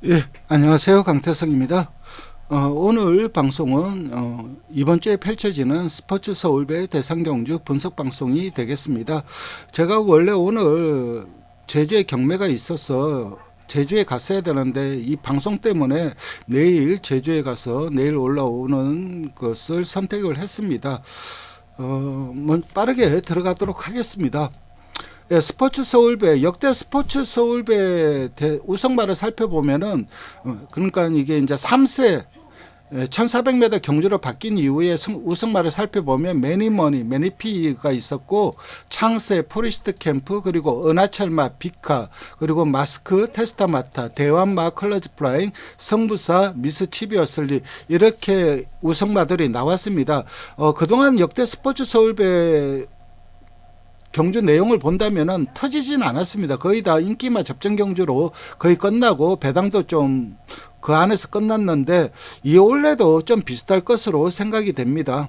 예, 안녕하세요. 강태성입니다. 오늘 방송은 이번 주에 펼쳐지는 스포츠 서울배 대상경주 분석 방송이 되겠습니다. 제가 원래 오늘 제주에 경매가 있어서 제주에 갔어야 되는데 이 방송 때문에 내일 제주에 가서 내일 올라오는 것을 선택을 했습니다. 빠르게 들어가도록 하겠습니다. 예, 스포츠 서울배 역대 스포츠 서울배 우승마를 살펴보면은 그러니까 이게 이제 3세 1400m 경주로 바뀐 이후에 우승마를 살펴보면 매니머니, 매니피가 있었고 창세, 포리스트 캠프, 그리고 은하철마, 비카, 그리고 마스크, 테스타마타, 대왕마, 컬러즈 플라잉, 성부사, 미스 치비어슬리 이렇게 우승마들이 나왔습니다. 그동안 역대 스포츠 서울배 경주 내용을 본다면은 터지진 않았습니다. 거의 다 인기마 접전 경주로 거의 끝나고 배당도 좀 그 안에서 끝났는데 이 올해도 좀 비슷할 것으로 생각이 됩니다.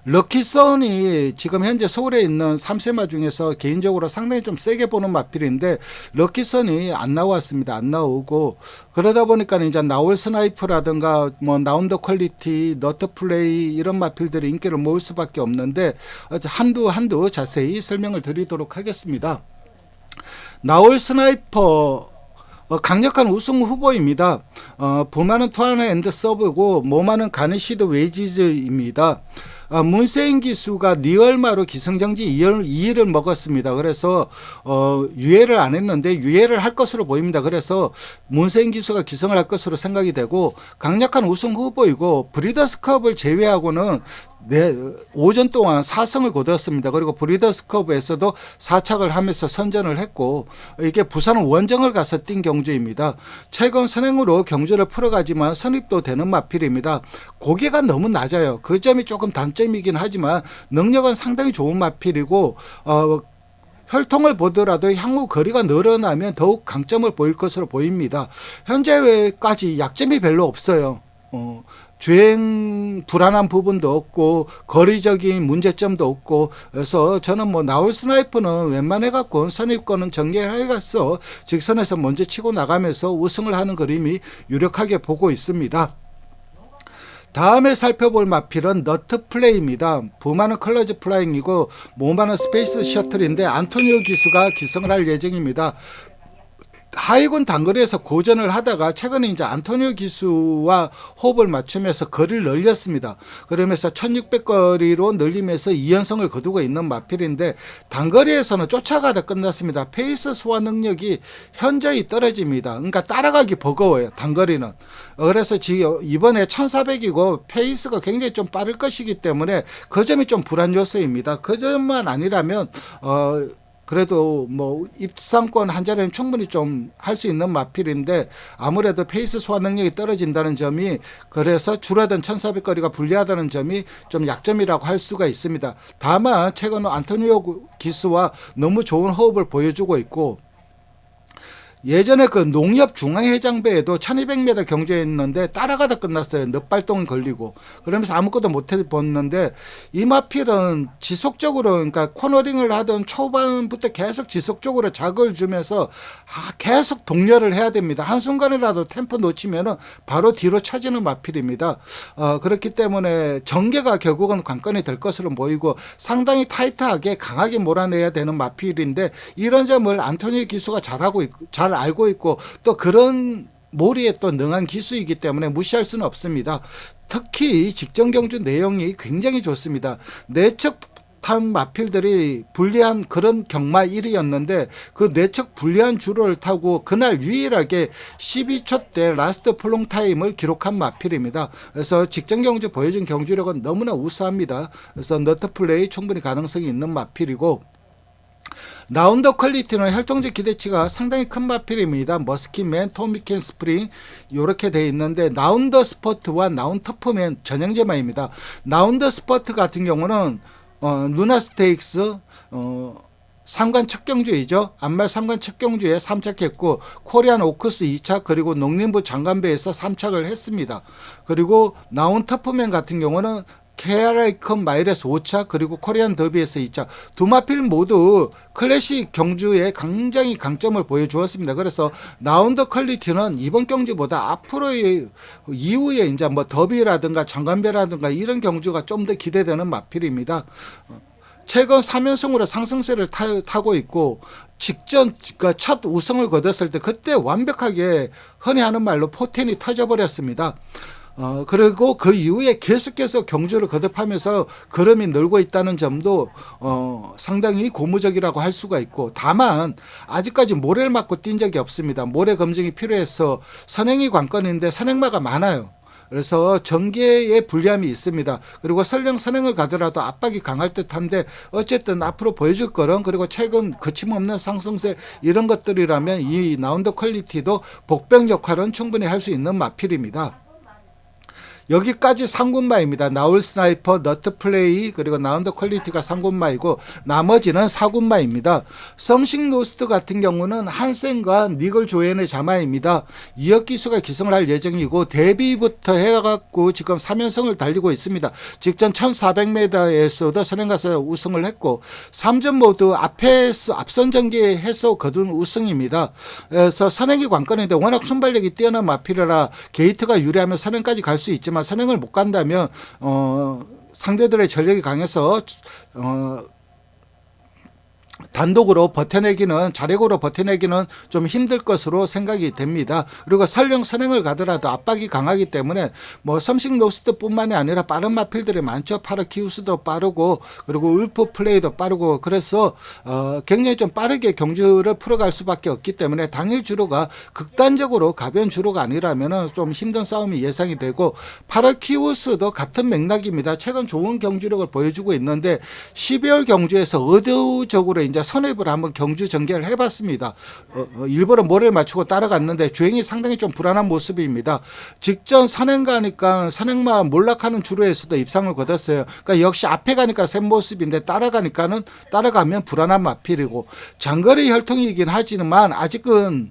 럭키선이 지금 현재 서울에 있는 3세마 중에서 개인적으로 상당히 좀 세게 보는 마필인데 럭키선이 안 나왔습니다. 안 나오고 그러다 보니까 이제 나올 스나이프라든가 뭐 나운더 퀄리티, 너트 플레이 이런 마필들이 인기를 모을 수밖에 없는데 한두 자세히 설명을 드리도록 하겠습니다. 나올 스나이퍼 강력한 우승 후보입니다. 부마는 투아나 앤드 서브고 모마는 가니시드 웨이지즈입니다. 문세인 기수가 니얼마로 기승전지 2위를 먹었습니다. 그래서 유예를 안 했는데 유예를 할 것으로 보입니다. 그래서 문세인 기수가 기승을 할 것으로 생각이 되고 강력한 우승 후보이고 브리더스컵을 제외하고는 오전 동안 4승을 거두었습니다. 그리고 브리더스컵에서도 4착을 하면서 선전을 했고 이게 부산 원정을 가서 뛴 경주입니다. 최근 선행으로 경주를 풀어가지만 선입도 되는 마필입니다. 고개가 너무 낮아요. 그 점이 조금 단점이긴 하지만 능력은 상당히 좋은 마필이고 혈통을 보더라도 향후 거리가 늘어나면 더욱 강점을 보일 것으로 보입니다. 현재까지 약점이 별로 없어요. 주행 불안한 부분도 없고 거리적인 문제점도 없고 그래서 저는 뭐 나올 스나이퍼는 웬만해 갖고 선입권은 전개해가서 직선에서 먼저 치고 나가면서 우승을 하는 그림이 유력하게 보고 있습니다. 다음에 살펴볼 마필은 너트 플레이입니다. 부마는 컬러즈 플라잉이고 모마는 스페이스 셔틀인데 안토니오 기수가 기승을 할 예정입니다. 하이군 단거리에서 고전을 하다가 최근에 이제 안토니오 기수와 호흡을 맞추면서 거리를 늘렸습니다. 그러면서 1600거리로 늘리면서 2연승을 거두고 있는 마필인데 단거리에서는 쫓아가다 끝났습니다. 페이스 소화 능력이 현저히 떨어집니다. 그러니까 따라가기 버거워요. 단거리는. 그래서 이번에 1400이고 페이스가 굉장히 좀 빠를 것이기 때문에 그 점이 좀 불안 요소입니다. 그 점만 아니라면 그래도 뭐 입상권 한 자리는 충분히 좀 할 수 있는 마필인데 아무래도 페이스 소화 능력이 떨어진다는 점이 그래서 줄어든 1400거리가 불리하다는 점이 좀 약점이라고 할 수가 있습니다. 다만 최근 안토니오 기수와 너무 좋은 호흡을 보여주고 있고 예전에 그 농협 중앙해장배에도 1200m 경주했는데 따라가다 끝났어요. 넉발동 걸리고. 그러면서 아무것도 못 해봤는데 이 마필은 지속적으로 그러니까 코너링을 하던 초반부터 계속 지속적으로 자극을 주면서 계속 동료를 해야 됩니다. 한순간이라도 템포 놓치면은 바로 뒤로 처지는 마필입니다. 그렇기 때문에 전개가 결국은 관건이 될 것으로 보이고 상당히 타이트하게 강하게 몰아내야 되는 마필인데 이런 점을 안토니 기수가 잘 알고 있고 또 그런 몰이에 또 능한 기수이기 때문에 무시할 수는 없습니다. 특히 직전 경주 내용이 굉장히 좋습니다. 내적 탄 마필들이 불리한 그런 경마 1위였는데 그 내적 불리한 주로를 타고 그날 유일하게 12초 대 라스트 플롱 타임을 기록한 마필입니다. 그래서 직전 경주 보여준 경주력은 너무나 우수합니다. 그래서 너트 플레이 충분히 가능성이 있는 마필이고 나운더 퀄리티는 혈통적 기대치가 상당히 큰 마필입니다. 머스키맨, 토미켄 스프링 이렇게 되어 있는데 나운더 스포트와 나운 터프맨 전형제마입니다. 나운더 스포트 같은 경우는 누나 스테이크스 상관 첫 경주이죠. 안말 상관 첫 경주에 3착했고 코리안 오크스 2착 그리고 농림부 장관배에서 3착을 했습니다. 그리고 나운 터프맨 같은 경우는 KRA이컨 마일에서 5차 그리고 코리안 더비에서 2차 두 마필 모두 클래식 경주에 굉장히 강점을 보여주었습니다. 그래서 라운드 퀄리티는 이번 경주보다 앞으로의 이후에 이제 뭐 더비라든가 장관배라든가 이런 경주가 좀 더 기대되는 마필입니다. 최근 3연승으로 상승세를 타고 있고 직전 첫 우승을 거뒀을 때 그때 완벽하게 흔히 하는 말로 포텐이 터져버렸습니다. 그리고 그 이후에 계속해서 경주를 거듭하면서 걸음이 늘고 있다는 점도 상당히 고무적이라고 할 수가 있고, 다만 아직까지 모래를 맞고 뛴 적이 없습니다. 모래 검증이 필요해서 선행이 관건인데 선행마가 많아요. 그래서 전개에 불리함이 있습니다. 그리고 설령 선행을 가더라도 압박이 강할 듯한데 어쨌든 앞으로 보여줄 거는, 그리고 최근 거침없는 상승세 이런 것들이라면 이 라운드 퀄리티도 복병 역할은 충분히 할 수 있는 마필입니다. 여기까지 3군마입니다. 나울 스나이퍼, 너트 플레이, 그리고 라운드 퀄리티가 3군마이고 나머지는 4군마입니다. 썸식 노스트 같은 경우는 한센과 니글 조엔의 자마입니다. 2억 기수가 기승을 할 예정이고 데뷔부터 해갖고 지금 3연승을 달리고 있습니다. 직전 1400m에서도 선행가서 우승을 했고 3전 모두 앞선 전개해서 거둔 우승입니다. 그래서 선행이 관건인데 워낙 순발력이 뛰어난 마필이라 게이트가 유리하면 선행까지 갈 수 있지만 선행을 못 간다면 상대들의 전력이 강해서 단독으로 버텨내기는, 자력으로 버텨내기는 좀 힘들 것으로 생각이 됩니다. 그리고 설령 선행을 가더라도 압박이 강하기 때문에 뭐 썸식 노스트뿐만이 아니라 빠른 마필들이 많죠. 파르키우스도 빠르고 그리고 울프 플레이도 빠르고, 그래서 굉장히 좀 빠르게 경주를 풀어갈 수밖에 없기 때문에 당일 주로가 극단적으로 가벼운 주로가 아니라면 좀 힘든 싸움이 예상이 되고, 파르키우스도 같은 맥락입니다. 최근 좋은 경주력을 보여주고 있는데 12월 경주에서 의도적으로 이제 선입을 한번 경주 전개를 해봤습니다. 일부러 모래를 맞추고 따라갔는데 주행이 상당히 좀 불안한 모습입니다. 직전 선행 가니까 선행마 몰락하는 주로에서도 입상을 거뒀어요. 그러니까 역시 앞에 가니까 센 모습인데 따라가면 불안한 마필이고, 장거리 혈통이긴 하지만 아직은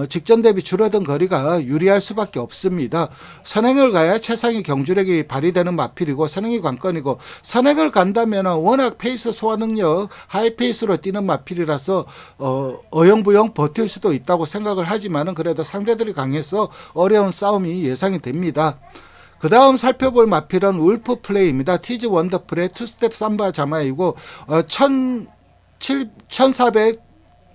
직전 대비 줄어든 거리가 유리할 수밖에 없습니다. 선행을 가야 최상의 경주력이 발휘되는 마필이고 선행이 관건이고, 선행을 간다면 워낙 페이스 소화 능력 하이페이스로 뛰는 마필이라서 어영부영 버틸 수도 있다고 생각을 하지만은 그래도 상대들이 강해서 어려운 싸움이 예상이 됩니다. 그 다음 살펴볼 마필은 울프 플레이입니다. 티즈 원더풀의 투스텝 삼바 자마이고 1400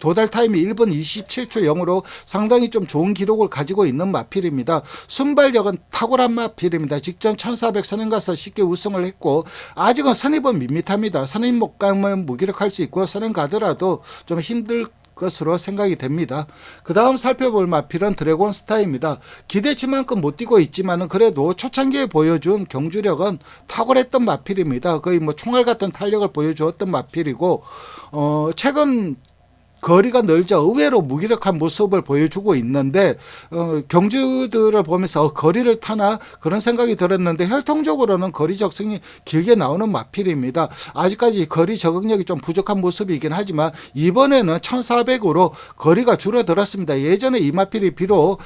도달 타임이 1분 27초 0으로 상당히 좀 좋은 기록을 가지고 있는 마필입니다. 순발력은 탁월한 마필입니다. 직전 1400 선행 가서 쉽게 우승을 했고 아직은 선입은 밋밋합니다. 선입 못 가면 무기력할 수 있고 선행 가더라도 좀 힘들 것으로 생각이 됩니다. 그 다음 살펴볼 마필은 드래곤 스타입니다. 기대치만큼 못 뛰고 있지만은 그래도 초창기에 보여준 경주력은 탁월했던 마필입니다. 거의 뭐 총알 같은 탄력을 보여주었던 마필이고 최근 거리가 늘자 의외로 무기력한 모습을 보여주고 있는데 경주들을 보면서 거리를 타나 그런 생각이 들었는데 혈통적으로는 거리 적성이 길게 나오는 마필입니다. 아직까지 거리 적응력이 좀 부족한 모습이긴 하지만 이번에는 1400으로 거리가 줄어들었습니다. 예전에 이 마필이 비록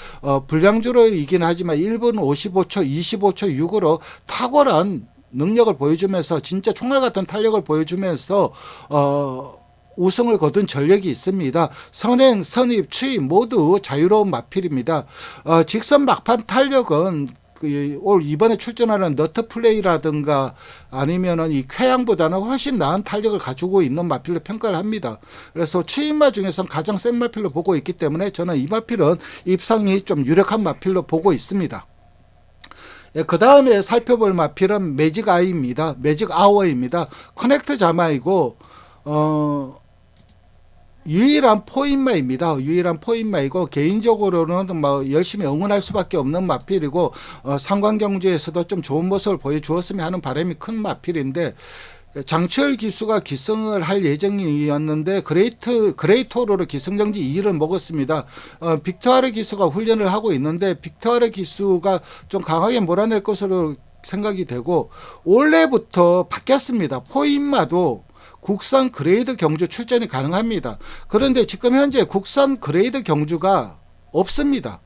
불량주로이긴 하지만 1분 55초 25초 6으로 탁월한 능력을 보여주면서 진짜 총알 같은 탄력을 보여주면서 우승을 거둔 전력이 있습니다. 선행, 선입, 추임 모두 자유로운 마필입니다. 직선 막판 탄력은 올 이번에 출전하는 너트 플레이라든가 아니면은 이 쾌양보다는 훨씬 나은 탄력을 가지고 있는 마필로 평가를 합니다. 그래서 추임마 중에서는 가장 센 마필로 보고 있기 때문에 저는 이 마필은 입상이 좀 유력한 마필로 보고 있습니다. 그 다음에 살펴볼 마필은 매직 아이입니다. 매직 아워입니다. 커넥트 자마이고 유일한 포인마입니다. 유일한 포인마이고 개인적으로는 뭐 열심히 응원할 수밖에 없는 마필이고 상관경주에서도 좀 좋은 모습을 보여주었으면 하는 바람이 큰 마필인데 장추열 기수가 기승을 할 예정이었는데 그레이토로로 기승정지 2위를 먹었습니다. 빅토아르 기수가 훈련을 하고 있는데 빅토아르 기수가 좀 강하게 몰아낼 것으로 생각이 되고 올해부터 바뀌었습니다. 포인마도 국산 그레이드 경주 출전이 가능합니다. 그런데 지금 현재 국산 그레이드 경주가 없습니다.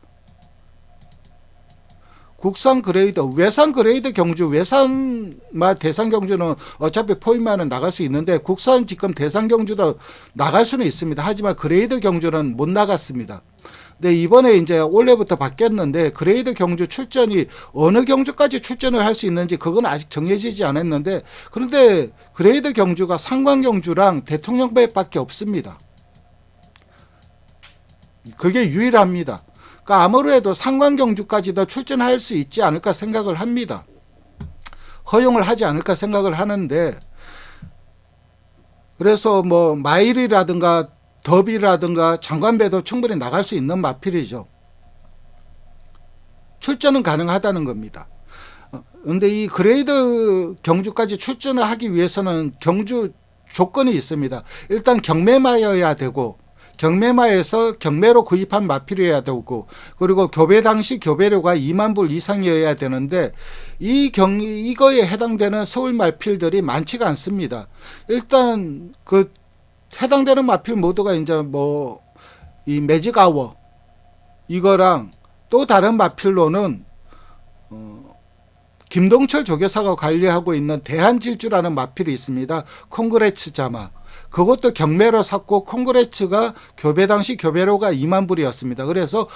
국산 그레이드, 외산 그레이드 경주, 외산 대상 경주는 어차피 포인만은 나갈 수 있는데 국산 지금 대상 경주도 나갈 수는 있습니다. 하지만 그레이드 경주는 못 나갔습니다. 근데 이번에 이제 올해부터 바뀌었는데 그레이드 경주 출전이 어느 경주까지 출전을 할 수 있는지 그건 아직 정해지지 않았는데, 그런데 그레이드 경주가 상관 경주랑 대통령배밖에 없습니다. 그게 유일합니다. 그러니까 아무래도 상관 경주까지도 출전할 수 있지 않을까 생각을 합니다. 허용을 하지 않을까 생각을 하는데, 그래서 뭐 마일이라든가 더비라든가 장관배도 충분히 나갈 수 있는 마필이죠. 출전은 가능하다는 겁니다. 그런데 이 그레이드 경주까지 출전을 하기 위해서는 경주 조건이 있습니다. 일단 경매마여야 되고, 경매마에서 경매로 구입한 마필이어야 되고, 그리고 교배 당시 교배료가 2만 불 이상이어야 되는데, 이거에 해당되는 서울 마필들이 많지가 않습니다. 일단 그 해당되는 마필 모두가 이제 뭐 이 매직아워 이거랑 또 다른 마필로는 김동철 조교사가 관리하고 있는 대한질주라는 마필이 있습니다. 콩그레츠 자마. 그것도 경매로 샀고 콩그레츠가 교배 당시 교배료가 2만 불이었습니다. 그래서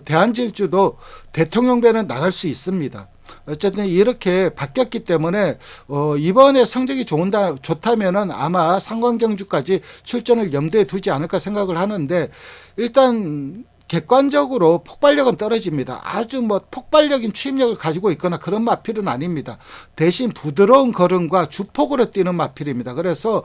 대한질주도 대통령배는 나갈 수 있습니다. 어쨌든 이렇게 바뀌었기 때문에 이번에 성적이 좋다면은 아마 상관경주까지 출전을 염두에 두지 않을까 생각을 하는데, 일단 객관적으로 폭발력은 떨어집니다. 아주 뭐 폭발적인 추임력을 가지고 있거나 그런 마필은 아닙니다. 대신 부드러운 걸음과 주폭으로 뛰는 마필입니다. 그래서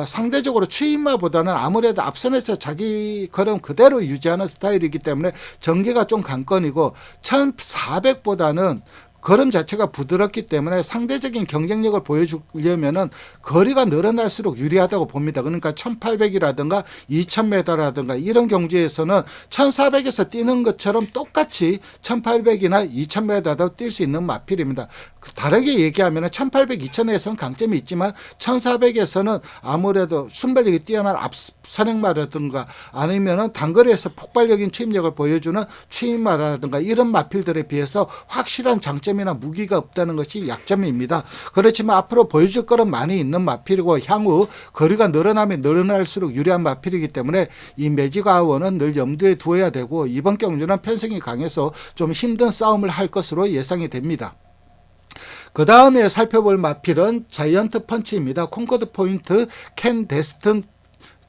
상대적으로 추임마보다는 아무래도 앞선에서 자기 걸음 그대로 유지하는 스타일이기 때문에 전개가 좀 관건이고, 1400보다는 걸음 자체가 부드럽기 때문에 상대적인 경쟁력을 보여주려면은 거리가 늘어날수록 유리하다고 봅니다. 그러니까 1800이라든가 2000m라든가 이런 경주에서는 1400에서 뛰는 것처럼 똑같이 1800이나 2000m도 뛸 수 있는 마필입니다. 다르게 얘기하면 1800, 2000에서는 강점이 있지만 1400에서는 아무래도 순발력이 뛰어난 앞선행마라든가 아니면은 단거리에서 폭발적인 추임력을 보여주는 추임마라든가 이런 마필들에 비해서 확실한 장점이나 무기가 없다는 것이 약점입니다. 그렇지만 앞으로 보여줄 거는 많이 있는 마필이고, 향후 거리가 늘어나면 늘어날수록 유리한 마필이기 때문에 이 매직아워는 늘 염두에 두어야 되고, 이번 경주는 편성이 강해서 좀 힘든 싸움을 할 것으로 예상이 됩니다. 그 다음에 살펴볼 마필은 자이언트 펀치입니다. 콩코드 포인트 켄 데스튼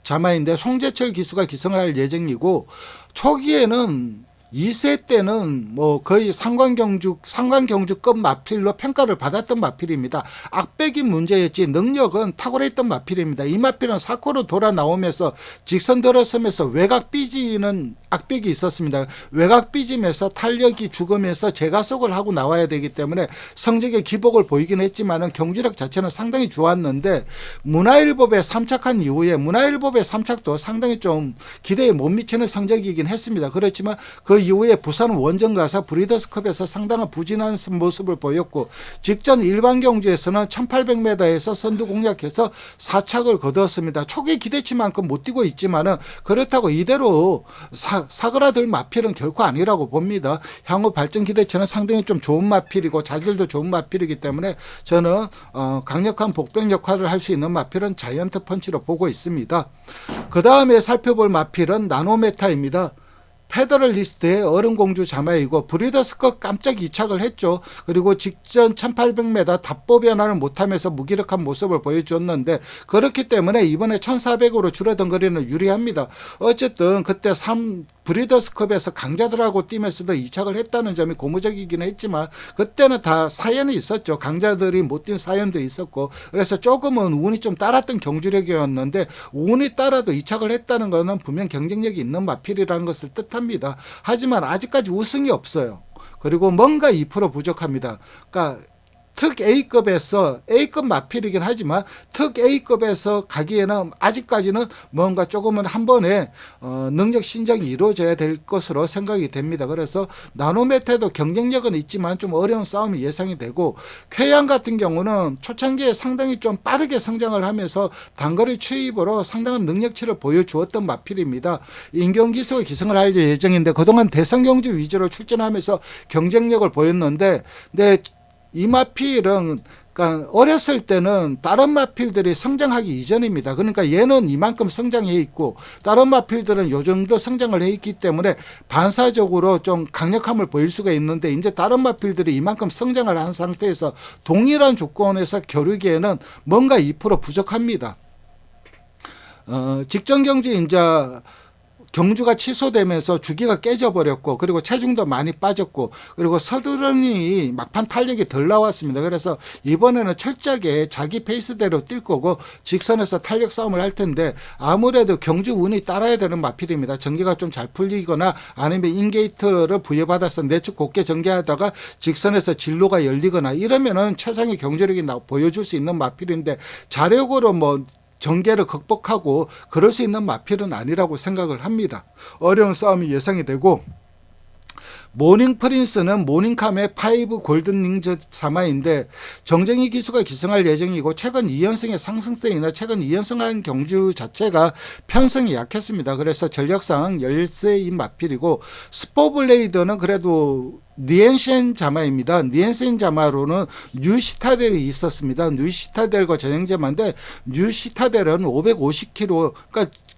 자마인데 송재철 기수가 기성을 할 예정이고, 초기에는 2세 때는 뭐 거의 상관경주급 마필로 평가를 받았던 마필입니다. 악백이 문제였지 능력은 탁월했던 마필입니다. 이 마필은 사코로 돌아 나오면서 직선 들어서면서 외곽 삐지는 악백이 있었습니다. 외곽 삐짐에서 탄력이 죽으면서 재가속을 하고 나와야 되기 때문에 성적의 기복을 보이긴 했지만 경주력 자체는 상당히 좋았는데, 문화일보배 3착한 이후에 문화일보배 3착도 상당히 좀 기대에 못 미치는 성적이긴 했습니다. 그렇지만 그 이후에 부산 원정가사 브리더스컵에서 상당한 부진한 모습을 보였고, 직전 일반 경주에서는 1800m에서 선두 공략해서 4착을 거두었습니다. 초기 기대치만큼 못 뛰고 있지만은 그렇다고 이대로 사그라들 마필은 결코 아니라고 봅니다. 향후 발전 기대치는 상당히 좀 좋은 마필이고 자질도 좋은 마필이기 때문에 저는 강력한 복병 역할을 할 수 있는 마필은 자이언트 펀치로 보고 있습니다. 그 다음에 살펴볼 마필은 나노메타입니다. 페더럴리스트의 얼음공주 자마이고 브리더스컵 깜짝 2착을 했죠. 그리고 직전 1800m 답보 변화를 못하면서 무기력한 모습을 보여줬는데, 그렇기 때문에 이번에 1400으로 줄어든 거리는 유리합니다. 어쨌든 그때 브리더스컵에서 강자들하고 뛰면서도 2착을 했다는 점이 고무적이긴 했지만, 그때는 다 사연이 있었죠. 강자들이 못 뛴 사연도 있었고, 그래서 조금은 운이 좀 따랐던 경주력이었는데, 운이 따라도 2착을 했다는 것은 분명 경쟁력이 있는 마필이라는 것을 뜻합니다. 하지만 아직까지 우승이 없어요. 그리고 뭔가 2% 부족합니다. 그러니까 특 A급에서 A급 마필이긴 하지만 특 A급에서 가기에는 아직까지는 뭔가 조금은 한 번에 능력 신장이 이루어져야 될 것으로 생각이 됩니다. 그래서 나노메타도 경쟁력은 있지만 좀 어려운 싸움이 예상이 되고, 쾌양 같은 경우는 초창기에 상당히 좀 빠르게 성장을 하면서 단거리 추입으로 상당한 능력치를 보여주었던 마필입니다. 인경기수가 기승을 할 예정인데 그동안 대상경주 위주로 출전하면서 경쟁력을 보였는데, 근데 이 마필은 그러니까 어렸을 때는 다른 마필들이 성장하기 이전입니다. 그러니까 얘는 이만큼 성장해 있고 다른 마필들은 요 정도 성장을 해 있기 때문에 반사적으로 좀 강력함을 보일 수가 있는데, 이제 다른 마필들이 이만큼 성장을 한 상태에서 동일한 조건에서 겨루기에는 뭔가 2% 부족합니다. 직전 경주 이제 경주가 취소되면서 주기가 깨져버렸고, 그리고 체중도 많이 빠졌고, 그리고 서두르니 막판 탄력이 덜 나왔습니다. 그래서 이번에는 철저하게 자기 페이스대로 뛸 거고 직선에서 탄력 싸움을 할 텐데, 아무래도 경주 운이 따라야 되는 마필입니다. 전개가 좀 잘 풀리거나 아니면 인게이트를 부여받아서 내측 곱게 전개하다가 직선에서 진로가 열리거나 이러면은 최상의 경주력이 보여줄 수 있는 마필인데, 자력으로 뭐 전개를 극복하고 그럴 수 있는 마필은 아니라고 생각을 합니다. 어려운 싸움이 예상이 되고, 모닝 프린스는 모닝캄의 5 골든 링즈 사마인데 정쟁이 기수가 기승할 예정이고, 최근 2연승의 상승세이나 최근 2연승한 경주 자체가 편성이 약했습니다. 그래서 전력상 열세인 마필이고, 스포블레이드는 그래도 니엔센 자마입니다. 니엔센 자마로는 뉴시타델이 있었습니다. 뉴시타델과 전형제마인데, 뉴시타델은 550kg,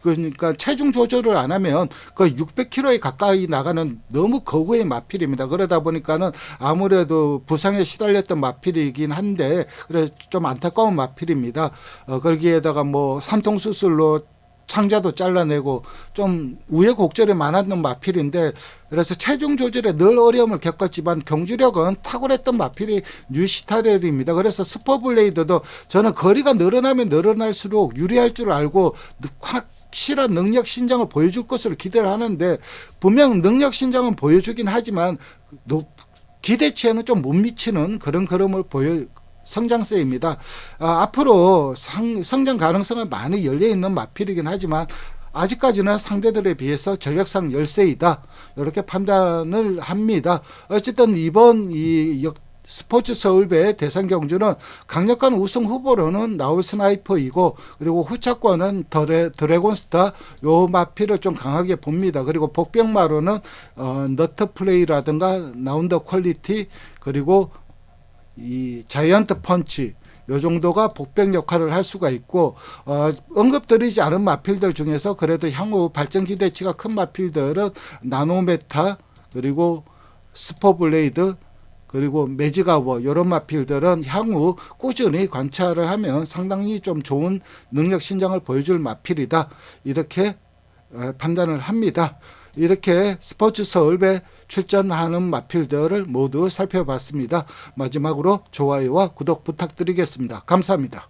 그러니까 체중 조절을 안 하면 그 600kg에 가까이 나가는 너무 거구의 마필입니다. 그러다 보니까는 아무래도 부상에 시달렸던 마필이긴 한데, 그래 좀 안타까운 마필입니다. 거기에다가 뭐 산통 수술로 창자도 잘라내고 좀 우여곡절이 많았던 마필인데, 그래서 체중 조절에 늘 어려움을 겪었지만 경주력은 탁월했던 마필이 뉴시타델입니다. 그래서 슈퍼블레이드도 저는 거리가 늘어나면 늘어날수록 유리할 줄 알고 확실한 능력 신장을 보여줄 것으로 기대를 하는데, 분명 능력 신장은 보여주긴 하지만 기대치에는 좀 못 미치는 그런 걸음을 성장세입니다. 앞으로 성장 가능성은 많이 열려있는 마필이긴 하지만 아직까지는 상대들에 비해서 전력상 열세이다, 이렇게 판단을 합니다. 어쨌든 이번 이 스포츠 서울배 대상 경주는 강력한 우승 후보로는 나올 스나이퍼이고, 그리고 후차권은 드래곤스타 요 마필을 좀 강하게 봅니다. 그리고 복병마로는 너트 플레이라든가 나운더 퀄리티, 그리고 이 자이언트 펀치, 요 정도가 복병 역할을 할 수가 있고, 언급드리지 않은 마필들 중에서 그래도 향후 발전 기대치가 큰 마필들은 나노메타, 그리고 스포블레이드, 그리고 매직아워, 이런 마필들은 향후 꾸준히 관찰을 하면 상당히 좀 좋은 능력 신장을 보여줄 마필이다, 이렇게 판단을 합니다. 이렇게 스포츠 서울배 출전하는 마필들을 모두 살펴봤습니다. 마지막으로 좋아요와 구독 부탁드리겠습니다. 감사합니다.